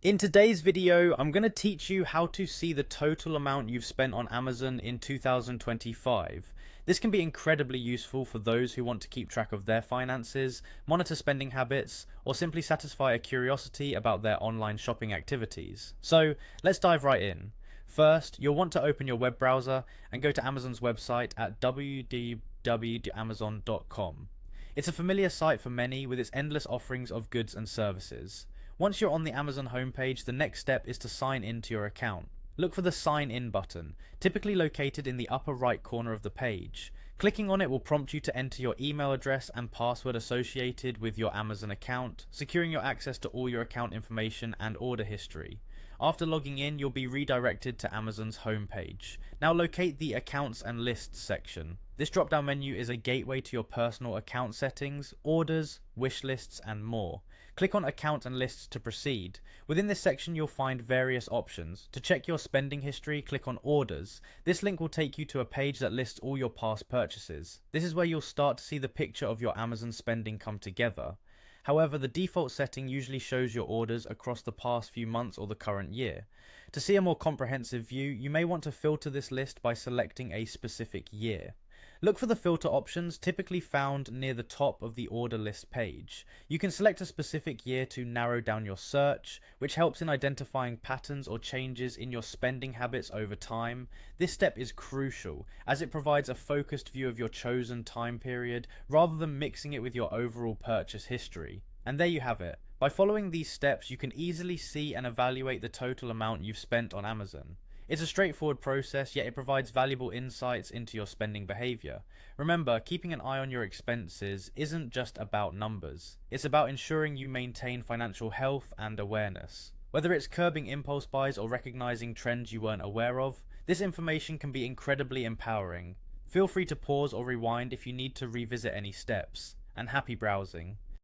In today's video, I'm going to teach you how to see the total amount you've spent on Amazon in 2025. This can be incredibly useful for those who want to keep track of their finances, monitor spending habits, or simply satisfy a curiosity about their online shopping activities. So let's dive right in. First, you'll want to open your web browser and go to Amazon's website at www.amazon.com. It's a familiar site for many with its endless offerings of goods and services. Once you're on the Amazon homepage, the next step is to sign in to your account. Look for the Sign In button, typically located in the upper right corner of the page. Clicking on it will prompt you to enter your email address and password associated with your Amazon account, securing your access to all your account information and order history. After logging in, you'll be redirected to Amazon's homepage. Now locate the Accounts and Lists section. This drop-down menu is a gateway to your personal account settings, orders, wish lists, and more. Click on Account and Lists to proceed. Within this section, you'll find various options. To check your spending history, click on Orders. This link will take you to a page that lists all your past purchases. This is where you'll start to see the picture of your Amazon spending come together. However, the default setting usually shows your orders across the past few months or the current year. To see a more comprehensive view, you may want to filter this list by selecting a specific year. Look for the filter options typically found near the top of the order list page. You can select a specific year to narrow down your search, which helps in identifying patterns or changes in your spending habits over time. This step is crucial as it provides a focused view of your chosen time period rather than mixing it with your overall purchase history. And there you have it. By following these steps, you can easily see and evaluate the total amount you've spent on Amazon. It's a straightforward process, yet it provides valuable insights into your spending behavior. Remember, keeping an eye on your expenses isn't just about numbers. It's about ensuring you maintain financial health and awareness. Whether it's curbing impulse buys or recognizing trends you weren't aware of, this information can be incredibly empowering. Feel free to pause or rewind if you need to revisit any steps. And happy browsing.